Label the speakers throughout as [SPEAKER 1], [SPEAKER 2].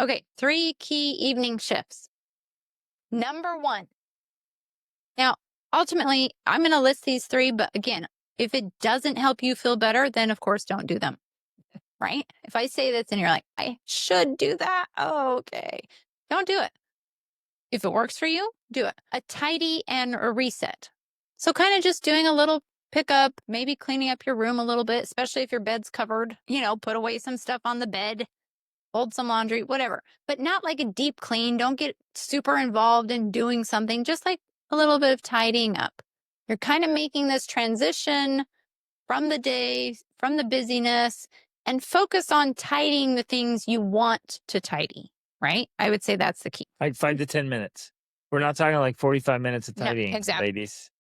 [SPEAKER 1] Okay, 3 key evening shifts. Number 1. Now, ultimately, I'm going to list these 3, but again, if it doesn't help you feel better, then of course don't do them, right? If I say this and you're like, I should do that. Oh, okay. Don't do it. If it works for you, do it. A tidy and a reset. So kind of just doing a little pickup, maybe cleaning up your room a little bit, especially if your bed's covered, put away some stuff on the bed, fold some laundry, whatever, but not like a deep clean. Don't get super involved in doing something, just like a little bit of tidying up. You're kind of making this transition from the day, from the busyness, and focus on tidying the things you want to tidy, right? I would say that's the key.
[SPEAKER 2] Like 5 to 10 minutes. We're not talking like 45 minutes of
[SPEAKER 1] No,
[SPEAKER 2] tidying,
[SPEAKER 1] exactly.
[SPEAKER 2] ladies.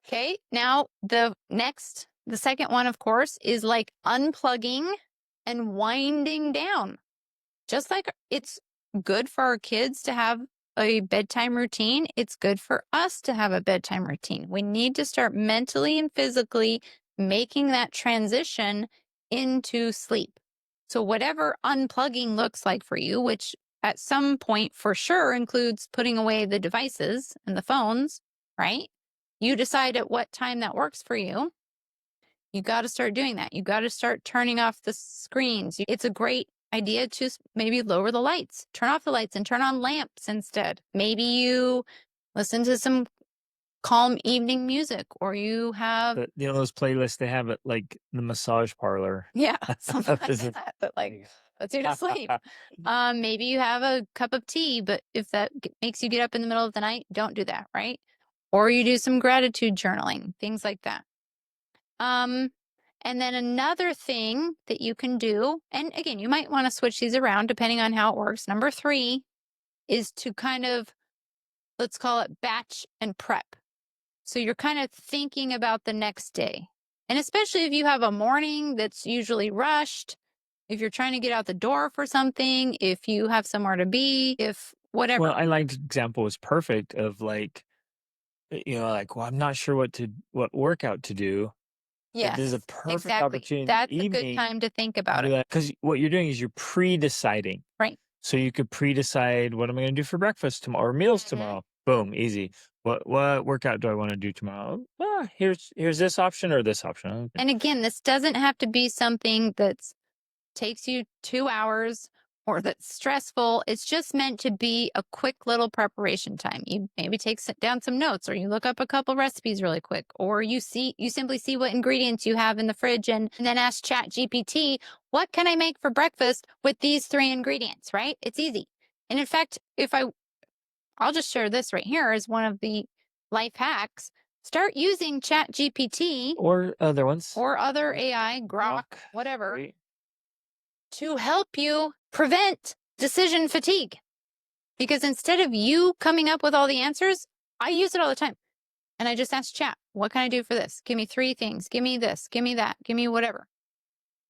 [SPEAKER 1] Okay. Now, the second one, of course, is like unplugging and winding down. Just like it's good for our kids to have a bedtime routine, it's good for us to have a bedtime routine. We need to start mentally and physically making that transition into sleep. So, whatever unplugging looks like for you, which at some point for sure includes putting away the devices and the phones, right? You decide at what time that works for you. You got to start doing that. You got to start turning off the screens. It's a great idea to maybe lower the lights, turn off the lights and turn on lamps instead. Maybe you listen to some calm evening music, or you have,
[SPEAKER 2] Those playlists they have at like the massage parlor.
[SPEAKER 1] yeah, something like that like puts you to sleep. Maybe you have a cup of tea, but if that makes you get up in the middle of the night, don't do that, right? Or you do some gratitude journaling, things like that. And then another thing that you can do, and again, you might want to switch these around depending on how it works. Number 3 is to kind of, let's call it batch and prep. So you're kind of thinking about the next day. And especially if you have a morning that's usually rushed, if you're trying to get out the door for something, if you have somewhere to be, if whatever.
[SPEAKER 2] Well, I liked example was perfect of like, well, I'm not sure what workout to do. This is a
[SPEAKER 1] Yes,
[SPEAKER 2] perfect
[SPEAKER 1] exactly.
[SPEAKER 2] opportunity in
[SPEAKER 1] That's
[SPEAKER 2] the
[SPEAKER 1] a good
[SPEAKER 2] evening
[SPEAKER 1] time to think
[SPEAKER 2] to
[SPEAKER 1] about
[SPEAKER 2] do
[SPEAKER 1] it.
[SPEAKER 2] that because what you're doing is you're pre-deciding.
[SPEAKER 1] Right.
[SPEAKER 2] So you could pre-decide what am I going to do for breakfast tomorrow or meals tomorrow. Boom, easy. What workout do I want to do tomorrow? Well, here's this option or this option. Okay.
[SPEAKER 1] And again, this doesn't have to be something that's takes you 2 hours or that's stressful. It's just meant to be a quick little preparation time. You maybe down some notes, or you look up a couple recipes really quick, or you simply see what ingredients you have in the fridge and then ask ChatGPT, what can I make for breakfast with these 3 ingredients, right? It's easy. And in fact, I'll just share this right here as one of the life hacks. Start using ChatGPT
[SPEAKER 2] Or other ones.
[SPEAKER 1] or other AI, Grok, whatever,
[SPEAKER 2] Right.
[SPEAKER 1] to help you prevent decision fatigue. Because instead of you coming up with all the answers, I use it all the time. And I just ask chat, what can I do for this? Give me 3 things. Give me this. Give me that. Give me whatever.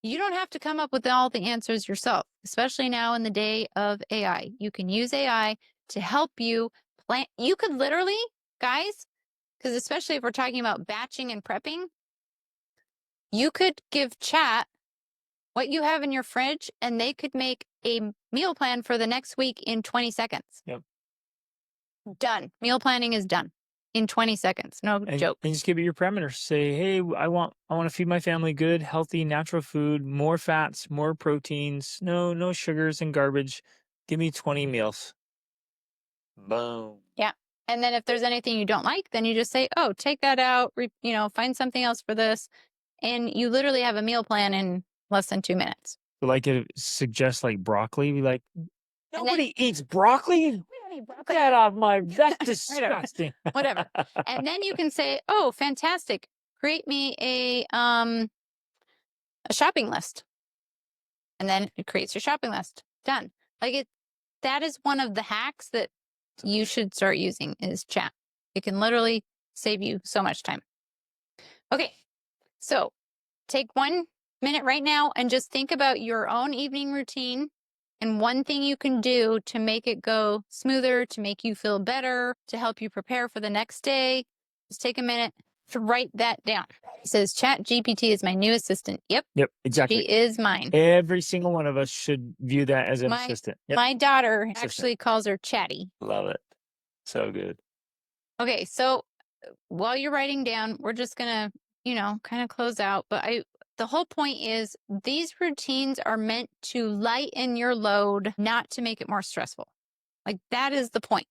[SPEAKER 1] You don't have to come up with all the answers yourself, especially now in the day of AI. You can use AI to help you plan. You could literally, guys, because especially if we're talking about batching and prepping, you could give chat what you have in your fridge, and they could make a meal plan for the next week in 20 seconds.
[SPEAKER 2] Yep.
[SPEAKER 1] Done. Meal planning is done in 20 seconds. No joke.
[SPEAKER 2] And just give it your parameters. Say, hey, I want to feed my family good, healthy, natural food, more fats, more proteins, no sugars and garbage. Give me 20 meals. Boom.
[SPEAKER 1] Yeah. And then if there's anything you don't like, then you just say, oh, take that out, find something else for this. And you literally have a meal plan in less than 2 minutes.
[SPEAKER 2] So like it suggests like broccoli. Be like,
[SPEAKER 1] And
[SPEAKER 2] nobody eats broccoli.
[SPEAKER 1] We don't eat broccoli.
[SPEAKER 2] Get off my, that's disgusting.
[SPEAKER 1] Whatever. And then you can say, oh, fantastic. Create me a shopping list. And then it creates your shopping list. Done. That is one of the hacks that you should start using is chat. It can literally save you so much time. Okay. So take 1 minute right now and just think about your own evening routine and one thing you can do to make it go smoother, to make you feel better, to help you prepare for the next day. Just take a minute, to write that down. He says, ChatGPT is my new assistant. Yep.
[SPEAKER 2] Yep,
[SPEAKER 1] She
[SPEAKER 2] exactly.
[SPEAKER 1] is mine.
[SPEAKER 2] Every single one of us should view that as an assistant. Yep,
[SPEAKER 1] My daughter
[SPEAKER 2] assistant.
[SPEAKER 1] actually calls her Chatty.
[SPEAKER 2] Love it. So good.
[SPEAKER 1] Okay, so while you're writing down, we're just gonna, kind of close out. But the whole point is these routines are meant to lighten your load, not to make it more stressful. Like that is the point.